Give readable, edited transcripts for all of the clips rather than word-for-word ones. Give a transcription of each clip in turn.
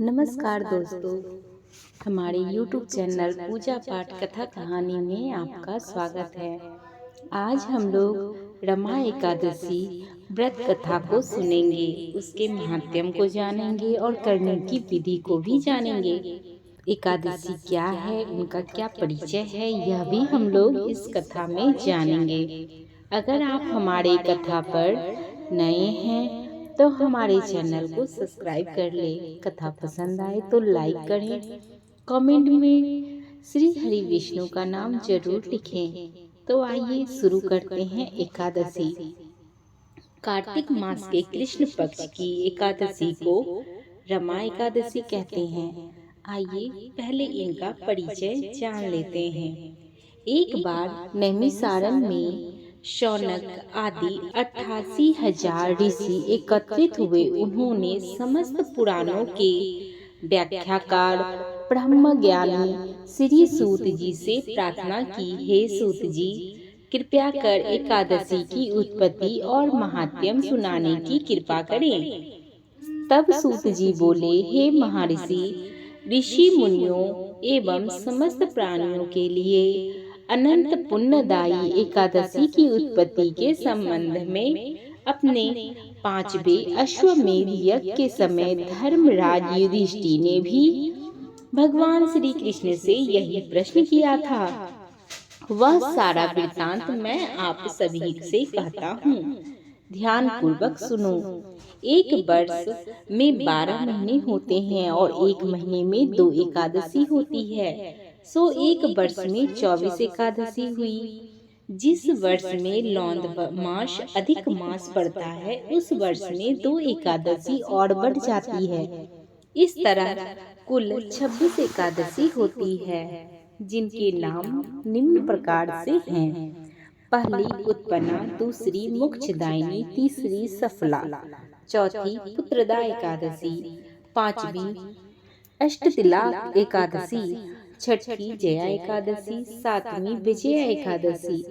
नमस्कार दोस्तों, हमारे YouTube चैनल पूजा पाठ कथा कहानी में आपका स्वागत है। आज हम लोग रमा एकादशी व्रत कथा को सुनेंगे, उसके महात्म्य को जानेंगे और करने की विधि को भी जानेंगे। एकादशी क्या है, उनका क्या परिचय है, यह भी हम लोग इस कथा में जानेंगे। अगर आप हमारे कथा पर नए हैं तो हमारे चैनल को सब्सक्राइब कर ले। कथा पसंद आए तो लाइक करें, कमेंट में श्री हरि विष्णु का नाम जरूर लिखें। तो आइए शुरू करते हैं एकादशी। कार्तिक मास के कृष्ण पक्ष की एकादशी को रमा एकादशी कहते हैं। आइए पहले इनका परिचय जान लेते हैं। एक बार नैमिषारण्य में शौनक आदि 88,000 ऋषि एकत्रित हुए। उन्होंने समस्त पुराणों के व्याख्याकार ब्रह्मज्ञानी श्री सूत जी से प्रार्थना की, हे सूत जी, कृपया कर एकादशी की उत्पत्ति और महात्म्य सुनाने की कृपा करें। तब सूत जी बोले, हे महर्षि, ऋषि मुनियों एवं समस्त प्राणियों के लिए अनंत पुण्यदायी एकादशी की उत्पत्ति के संबंध में अपने 5वें अश्वमेध यज्ञ के समय धर्मराज युधिष्ठिर ने भी भगवान श्री कृष्ण से यही प्रश्न किया था। वह सारा वृत्तांत मैं आप सभी से कहता हूँ, ध्यान पूर्वक सुनो। एक वर्ष में 12 महीने होते हैं और एक महीने में 2 एकादशी होती है। सो एक वर्ष में 24 एकादशी हुई। जिस वर्ष में लौंद मास अधिक मास पड़ता है, उस वर्ष में 2 एकादशी और बढ़ जाती है। इस तरह कुल 26 एकादशी होती है, जिनके नाम निम्न प्रकार से हैं। पहली उत्पन्ना, दूसरी मोक्षदायिनी, तीसरी सफला, चौथी पुत्रदा एकादशी, 5वीं अष्टतिला एकादशी, 6ठी जया एकादशी, 7वीं विजया एकादशी,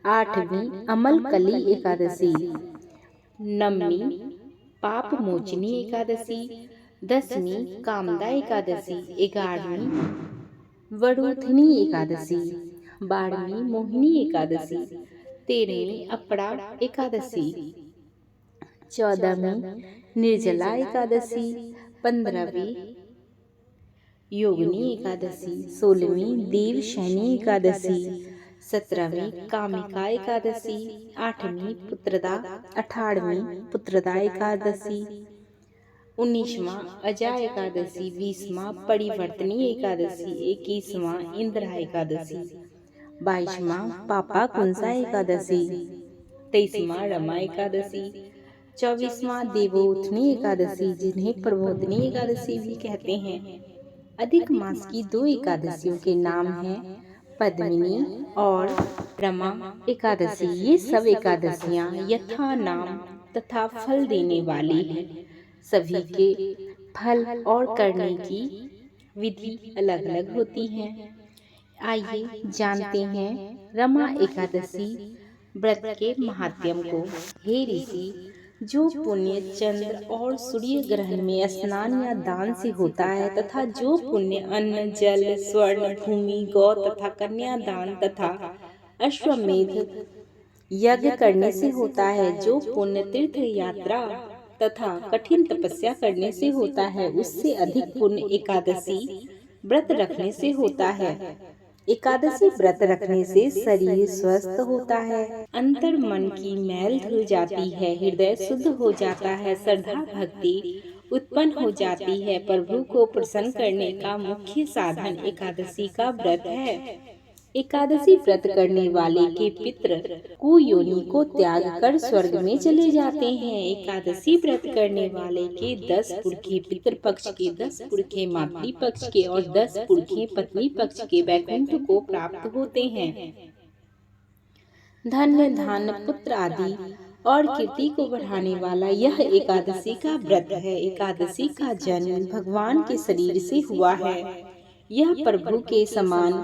8वीं अमलकली एकादशी, 9वीं पाप मोचनी एकादशी, 10वीं कामदा एकादशी, 11वीं वरुथिनी एकादशी, 12वीं मोहिनी एकादशी, 13वीं अपड़ा एकादशी, 14वीं निर्जला एकादशी, 15वीं योगिनी एकादशी, 16वीं देवशयनी एकादशी, 17वीं कामिका एकादशी, 8वीं पुत्रदा, 18वीं पुत्रदा एकादशी, 19वां अजा एकादशी, 20वां परिवर्तनी एकादशी, 21वां इंद्रा एकादशी, 22वां पापा कुंसा एकादशी, 23वां रमा एकादशी, 24वां देवोत्थनी एकादशी, जिन्हें प्रबोधिनी एकादशी भी कहते हैं। अधिक मास की 2 एकादशियों के नाम हैं पद्मिनी और रमा एकादशी। ये सब एकादशियां यथा नाम तथा फल देने वाली हैं। सभी के फल और करने की विधि अलग अलग होती हैं। आइए जानते हैं रमा एकादशी व्रत के महात्म्य को। हे ऋषि, जो पुण्य चंद्र और सूर्य ग्रहण में स्नान या दान से होता है, तथा जो पुण्य अन्न जल स्वर्ण भूमि गौ तथा कन्या दान तथा अश्वमेध यज्ञ करने से होता है, जो पुण्य तीर्थ यात्रा तथा कठिन तपस्या करने से होता है, उससे अधिक पुण्य एकादशी व्रत रखने से होता है। एकादशी व्रत रखने से शरीर स्वस्थ होता है, अंतर मन की मैल धुल जाती है, हृदय शुद्ध हो जाता है, श्रद्धा भक्ति उत्पन्न हो जाती है। प्रभु को प्रसन्न करने का मुख्य साधन एकादशी का व्रत है। एकादशी व्रत करने वाले के पितर कुयोनि को त्याग कर स्वर्ग में चले जाते हैं। एकादशी व्रत करने वाले के 10 पुरखे पितृ पक्ष के, 10 पुरखे मातृ पक्ष के और 10 पुरखे पत्नी पक्ष के वैकुंठ को प्राप्त होते हैं। धन्य धान पुत्र आदि और कीर्ति को बढ़ाने वाला यह एकादशी का व्रत है। एकादशी का जन्म भगवान के शरीर से हुआ है। यह प्रभु के समान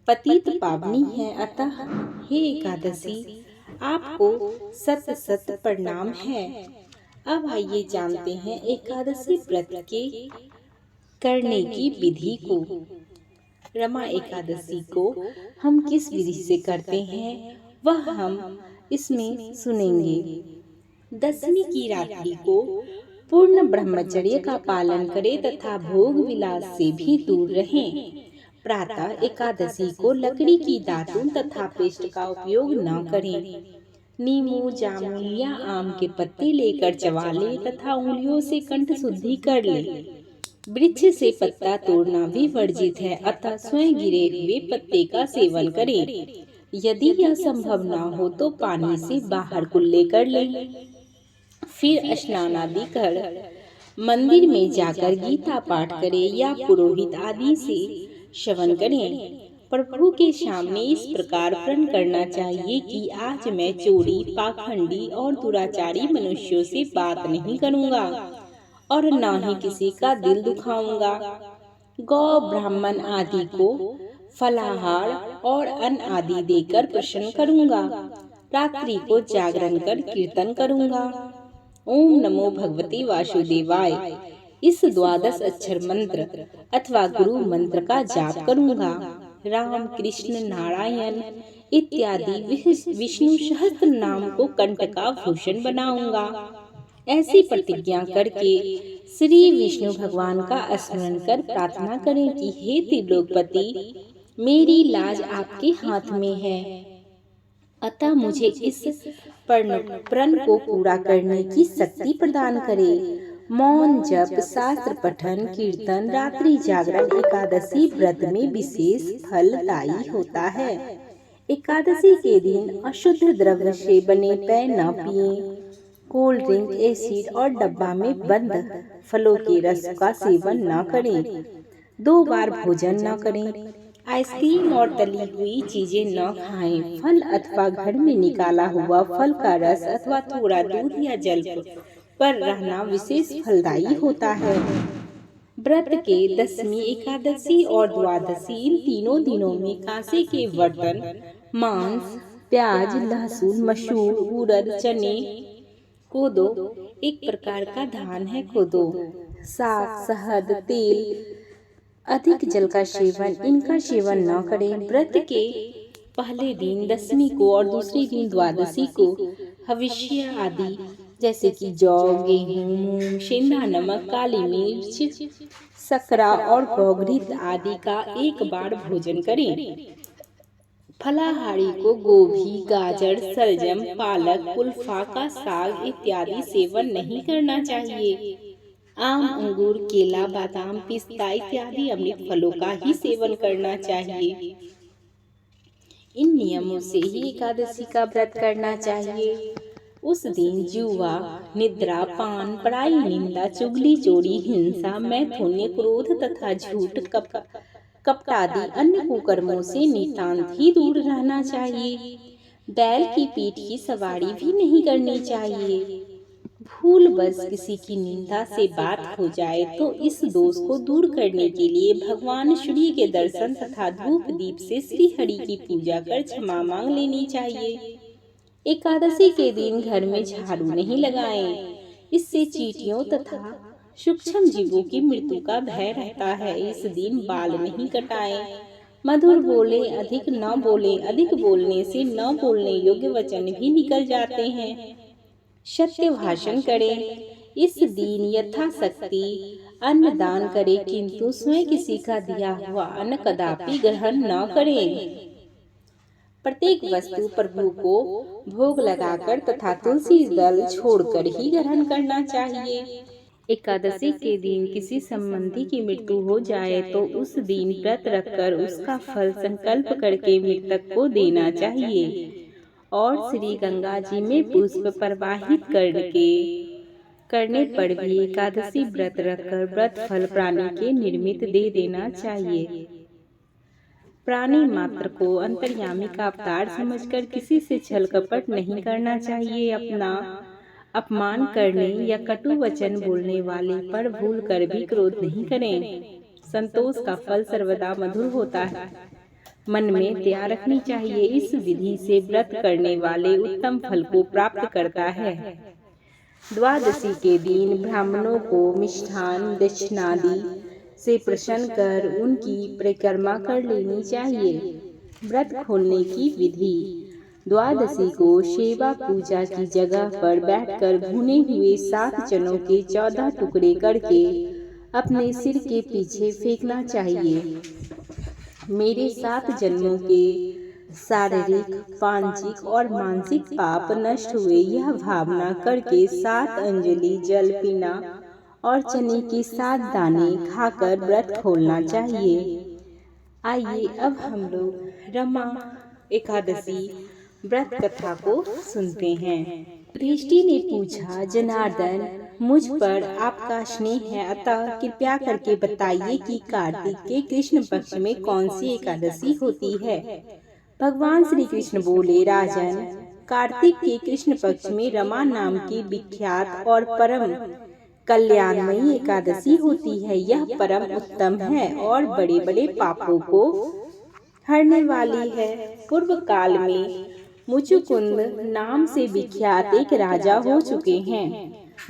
पतित पावनी है। अतः हे एकादशी, आपको सत सत प्रणाम है। अब आइए जानते हैं एकादशी व्रत के करने की विधि को। रमा एकादशी को हम किस विधि से करते हैं वह हम इसमें सुनेंगे। दसवीं की रात्रि को पूर्ण ब्रह्मचर्य का पालन करें तथा भोग विलास से भी दूर रहें। प्रातः एकादशी को लकड़ी की दातुन तथा पेस्ट का उपयोग न करें। नींबू, जामुन या आम के पत्ते लेकर चबा लें तथा उंगलियों से कंठ शुद्धि कर लें। वृक्ष से पत्ता तोड़ना भी वर्जित है, अतः स्वयं गिरे हुए पत्ते का सेवन करें। यदि यह संभव न हो तो पानी से बाहर कुल्ले कर लें। फिर स्नान आदि कर मंदिर में जाकर गीता पाठ करें या पुरोहित आदि से श्रवण करें। प्रभु के सामने इस प्रकार प्रण करना चाहिए कि आज मैं चोरी, पाखंडी और दुराचारी मनुष्यों से बात नहीं करूंगा और न ही किसी का दिल दुखाऊंगा। गौ, ब्राह्मण आदि को फलाहार और अन्न आदि देकर प्रसन्न करूंगा। रात्रि को जागरण कर कीर्तन करूंगा। ओम नमो भगवते वासुदेवाय इस 12 अक्षर मंत्र अथवा गुरु मंत्र का जाप करूंगा। राम, कृष्ण, नारायण इत्यादि विष्णु सहस्त्र नाम को कंठ का भूषण बनाऊंगा। ऐसी प्रतिज्ञा करके श्री विष्णु भगवान का स्मरण कर प्रार्थना करें कि हे त्रिलोकपति, मेरी लाज आपके हाथ में है, अतः मुझे इस प्रण को पूरा करने की शक्ति प्रदान करें। मौन जप, शास्त्र पठन, कीर्तन, रात्रि जागरण एकादशी व्रत में विशेष फलदायी होता है। एकादशी के दिन अशुद्ध द्रव्य से बने पेय न पिएं। कोल्ड ड्रिंक, एसिड और डब्बा में बंद फलों के रस का सेवन न करें। 2 बार भोजन न करें। आइसक्रीम और तली हुई चीजें न खाएं। फल अथवा घर में निकाला हुआ फल का रस अथवा थोड़ा दूध या जल पर रहना विशेष फलदायी होता है। व्रत के दसवीं, एकादशी और द्वादशी इन तीनों दिनों में कांसे के बर्तन, मांस, प्याज, लहसुन, मसूर, उड़द, चने, कोदो एक प्रकार का धान है, कोदो, साग, शहद, तेल, अधिक जल का सेवन, इनका सेवन न करें। व्रत के पहले दिन दसवीं को और दूसरे दिन द्वादशी को हविष्य आदि जैसे कि जौ, गेहूं, मूंग, सेंधा नमक, काली मिर्च, सकरा और गौघृत आदि का 1 बार भोजन करें। फलाहारी को गोभी, गाजर, सलजम, पालक, कुल्फा का साग इत्यादि सेवन नहीं करना चाहिए। आम, अंगूर, केला, बादाम, पिस्ता इत्यादि अमृत फलों का ही सेवन करना चाहिए। इन नियमों से ही एकादशी का व्रत करना चाहिए। उस दिन जुआ, निद्रा, पान, पराई निंदा, चुगली, चोरी, हिंसा, मैथुन, क्रोध तथा झूठ, कपटादि अन्य कुकर्मों से नितांत ही दूर रहना चाहिए। बैल की पीठ की सवारी भी नहीं करनी चाहिए। भूल बस किसी की निंदा से बात हो जाए तो इस दोष को दूर करने के लिए भगवान श्री के दर्शन तथा धूप दीप से श्री हरि की पूजा कर क्षमा मांग लेनी चाहिए। एकादशी के दिन घर में झाड़ू नहीं लगाएं। इससे चींटियों तथा सूक्ष्म जीवों की मृत्यु का भय रहता है। इस दिन बाल नहीं कटाएं। मधुर बोले, अधिक न बोले। अधिक बोलने से न बोलने योग्य वचन भी निकल जाते हैं। सत्य भाषण करें। इस दिन यथाशक्ति अन्न दान करें, किंतु स्वयं किसी का दिया हुआ अन्न कदापि ग्रहण न करें। प्रत्येक वस्तु प्रभु को भोग लगाकर तथा तुलसी दल छोड़कर ही ग्रहण करना चाहिए। एकादशी के दिन किसी संबंधी की मृत्यु हो जाए तो उस दिन व्रत रखकर उसका फल संकल्प करके मृतक को देना चाहिए और श्री गंगा जी में पुष्प प्रवाहित करने पर भी एकादशी व्रत रखकर व्रत फल प्राणी के निर्मित दे देना चाहिए। प्राणी मात्र को अंतर्यामी का अवतार समझकर किसी से छल कपट नहीं करना चाहिए। अपना अपमान करने या कटु वचन बोलने वाले पर भूल कर भी क्रोध नहीं करें। संतोष का फल सर्वदा मधुर होता है। मन में दया रखनी चाहिए। इस विधि से व्रत करने वाले उत्तम फल को प्राप्त करता है। द्वादशी के दिन ब्राह्मणों को मिष्ठान, दक्षिणादि से प्रसन्न कर उनकी परिक्रमा कर लेनी चाहिए। व्रत खोलने की विधि। द्वादशी को सेवा पूजा की जगह पर बैठकर भुने हुए 7 चनों के 14 टुकड़े करके अपने सिर के पीछे फेंकना चाहिए। मेरे 7 जन्मों के शारीरिक, वांछिक और मानसिक पाप नष्ट हुए, यह भावना करके 7 अंजलि जल पीना और चने के 7 दाने खाकर व्रत खोलना चाहिए। आइए अब हम लोग रमा एकादशी व्रत कथा को सुनते हैं। दृष्टि ने पूछा, जनार्दन, मुझ पर आपका स्नेह है, अतः कृपया करके बताइए कि कार्तिक के कृष्ण पक्ष में कौन सी एकादशी होती है। भगवान श्री कृष्ण बोले, राजन, कार्तिक के कृष्ण पक्ष में रमा नाम की विख्यात और परम कल्याणमयी एकादशी होती है। यह परम उत्तम है और बड़े बड़े पापों को हरने वाली है। पूर्व काल में मुचुकुंद नाम से विख्यात एक राजा हो चुके हैं,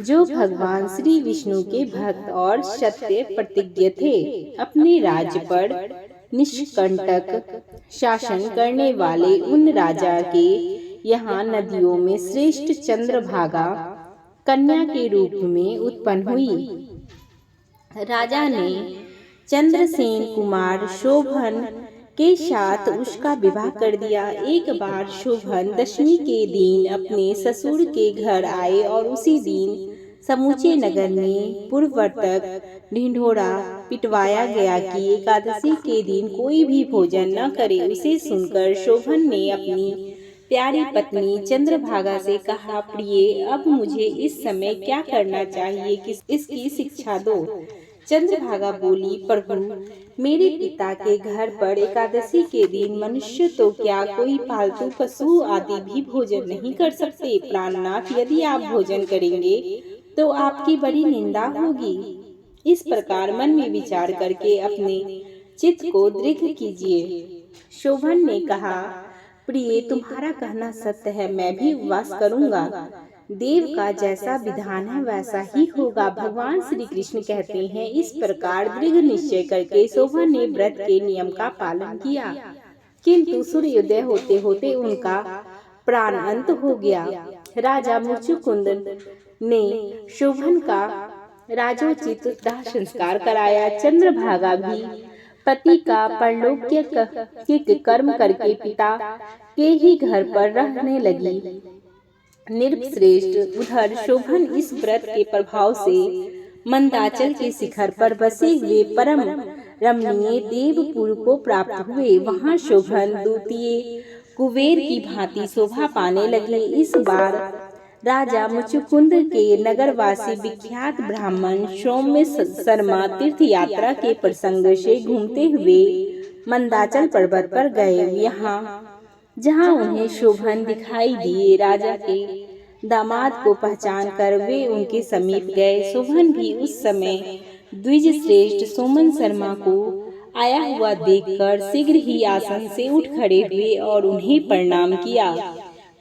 जो भगवान श्री विष्णु के भक्त और सत्य प्रतिज्ञ थे। अपने राज्य पर निष्कंटक शासन करने वाले उन राजा के यहाँ नदियों में श्रेष्ठ चंद्रभागा कन्या के रूप में उत्पन्न हुई। राजा ने चंद्रसेन कुमार शोभन के साथ उसका विवाह कर दिया। एक बार शोभन दशमी के दिन अपने ससुर के घर आए और उसी दिन समूचे नगर में पूर्ववर्तक ढिंढोरा पिटवाया गया कि एकादशी के दिन कोई भी भोजन न करे। उसे सुनकर शोभन ने अपनी प्यारी पत्नी चंद्रभागा से कहा, प्रिय, अब मुझे इस समय क्या करना चाहिए कि इसकी शिक्षा दो। चंद्रभागा बोली, प्रभु, मेरे पिता के घर पर एकादशी के दिन मनुष्य तो क्या, कोई पालतू पशु आदि भी भोजन नहीं कर सकते। प्राणनाथ, यदि आप भोजन करेंगे तो आपकी बड़ी निंदा होगी। इस प्रकार मन में विचार करके अपने चित्त को दृढ़ कीजिए। शोभन ने कहा, प्रिय, तुम्हारा कहना सत्य है, मैं भी उपवास करूंगा। देव का जैसा विधान है वैसा ही होगा। भगवान श्री कृष्ण कहते हैं, इस प्रकार दृढ़ निश्चय करके शोभन ने व्रत के नियम का पालन किया, किंतु सूर्योदय होते होते उनका प्राण अंत हो गया। राजा मुचुकुंद ने शोभन का राजोचित दाह संस्कार कराया। चंद्रभागा भी पति का परलौकिक कर्म करके पिता के ही घर पर रहने लगी। निर्श्रेष्ठ उधर शोभन इस व्रत के प्रभाव से मंदाचल के शिखर पर बसे हुए परम रमणीय देवपुर को प्राप्त हुए। वहां शोभन द्वितीय कुबेर की भांति शोभा पाने लगे। इस बार राजा मुचुकुंद के नगरवासी विख्यात ब्राह्मण सौम्य शर्मा तीर्थ यात्रा के प्रसंग से घूमते हुए मंदाचल पर्वत पर गए। यहाँ जहाँ उन्हें शोभन दिखाई दिए, राजा के दामाद को पहचान कर वे उनके समीप गए। शोभन भी उस समय द्विज श्रेष्ठ सोमन शर्मा को आया हुआ देखकर शीघ्र ही आसन से उठ खड़े हुए और उन्हें प्रणाम किया।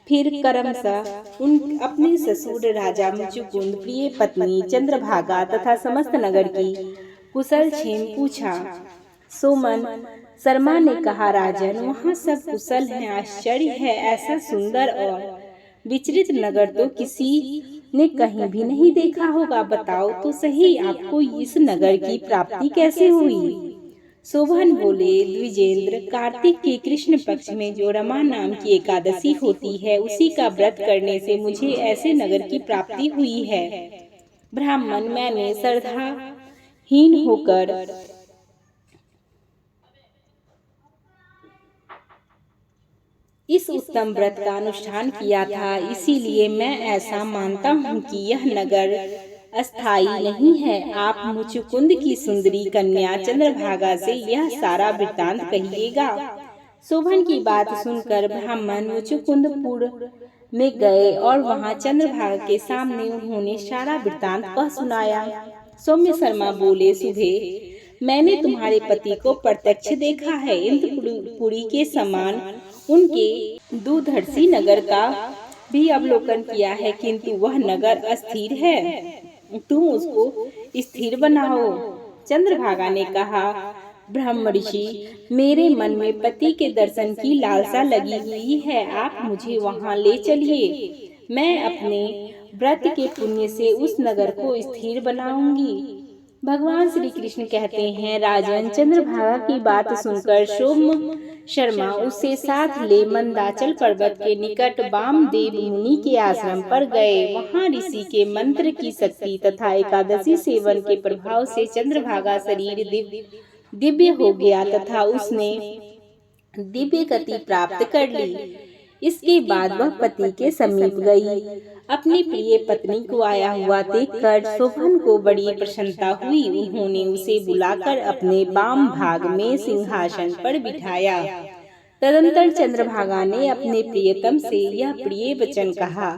फिर क्रमशः उन अपने ससुर राजा मुचुकुंद, प्रिय पत्नी चंद्रभागा तथा समस्त नगर की कुशल क्षेम पूछा। सोमन शर्मा ने कहा, राजन, वहाँ सब कुशल हैं। आश्चर्य है, ऐसा सुंदर और विचलित नगर तो किसी ने कहीं भी नहीं देखा होगा। बताओ तो सही, आपको इस नगर की प्राप्ति कैसे हुई? शोभन बोले, द्विजेंद्र, कार्तिक के कृष्ण पक्ष में जो रमा नाम की एकादशी होती है, उसी का व्रत करने से मुझे ऐसे नगर की प्राप्ति हुई है। ब्राह्मण, मैंने श्रद्धाहीन होकर इस उत्तम व्रत का अनुष्ठान किया था, इसीलिए मैं ऐसा मानता हूँ कि यह नगर अस्थायी नहीं है। आप मुचुकुंद की सुंदरी कन्या चंद्रभागा से यह सारा वृत्तांत कहिएगा। शोभन की बात सुनकर ब्राह्मण मुचुकुंदपुर में गए और वहां चंद्रभागा के सामने उन्होंने सारा वृत्तांत कह सुनाया। सौम्य शर्मा बोले, सुधे, मैंने तुम्हारे पति को प्रत्यक्ष देखा है। इंद्रपुरी के समान उनके दूधर्षी नगर का भी अवलोकन किया है, किंतु वह नगर अस्थिर है। तुम उसको स्थिर बनाओ। चंद्रभागा ने कहा, ब्रह्म ऋषि, मेरे मन में पति के दर्शन की लालसा लगी हुई है, आप मुझे वहां ले चलिए। मैं अपने व्रत के पुण्य से उस नगर को स्थिर बनाऊंगी। भगवान श्री कृष्ण कहते हैं, राजन, चंद्रभागा की बात सुनकर सोम शर्मा उसे साथ ले मंदाचल पर्वत के निकट वामदेव मुनि के आश्रम पर गए। वहां ऋषि के मंत्र की शक्ति तथा एकादशी सेवन के प्रभाव से चंद्रभागा शरीर दिव्य हो गया तथा उसने दिव्य गति प्राप्त कर ली। इसके बाद वह पति के समीप गई। अपनी प्रिय पत्नी को आया हुआ देखकर शोभन को बड़ी प्रसन्नता हुई। उन्होंने उसे बुलाकर अपने वाम भाग में सिंहासन पर बिठाया। तदंतर चंद्रभागा ने अपने प्रियतम से यह प्रिय वचन कहा,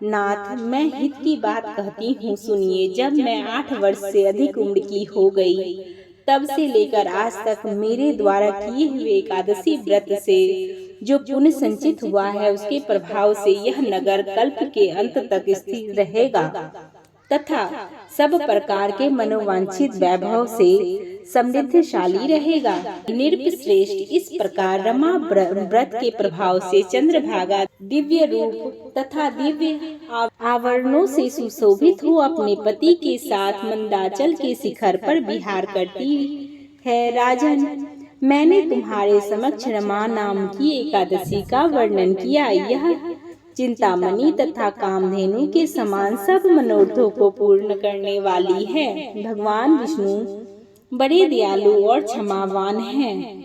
नाथ, मैं हित की बात कहती हूँ, सुनिए। जब मैं 8 वर्ष से अधिक उम्र की हो गई, तब से लेकर आज तक मेरे द्वारा किए हुए एकादशी व्रत से जो पुण्य संचित हुआ है, उसके प्रभाव से यह नगर कल्प के अंत तक स्थिर रहेगा तथा सब प्रकार के मनोवांछित वैभव से समृद्धशाली रहेगा। नृपश्रेष्ठ, इस प्रकार रमा व्रत के प्रभाव से चंद्रभागा दिव्य रूप तथा दिव्य आवरणों से सुशोभित हो अपने पति के साथ मंदाचल के शिखर पर विहार करती है। राजन, मैंने तुम्हारे समक्ष रमा नाम की एकादशी का वर्णन किया। यह चिंतामणि तथा कामधेनु के समान सब मनोरथों को पूर्ण करने वाली है। भगवान विष्णु बड़े दयालु और क्षमावान हैं।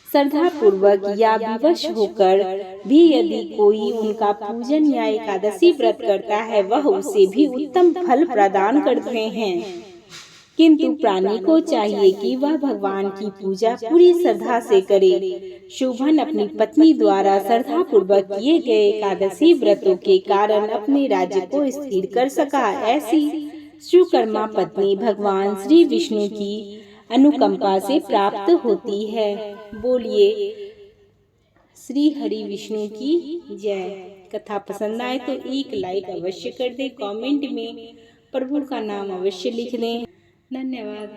श्रद्धा पूर्वक या विवश होकर भी यदि कोई उनका पूजन या एकादशी व्रत करता है, वह उसे भी उत्तम फल प्रदान करते हैं। किंतु प्राणी को चाहिए कि वह भगवान की पूजा पूरी श्रद्धा से करे। शोभन अपनी पत्नी द्वारा श्रद्धा पूर्वक किए गए एकादशी व्रतों के कारण अपने राज्य को स्थिर कर सका। ऐसी सुकर्मा पत्नी भगवान श्री विष्णु की अनुकंपा से प्राप्त होती है। बोलिए श्री हरि विष्णु की जय। कथा पसंद आए तो एक लाइक अवश्य कर दें, कमेंट में प्रभु का नाम अवश्य लिख दें। धन्यवाद।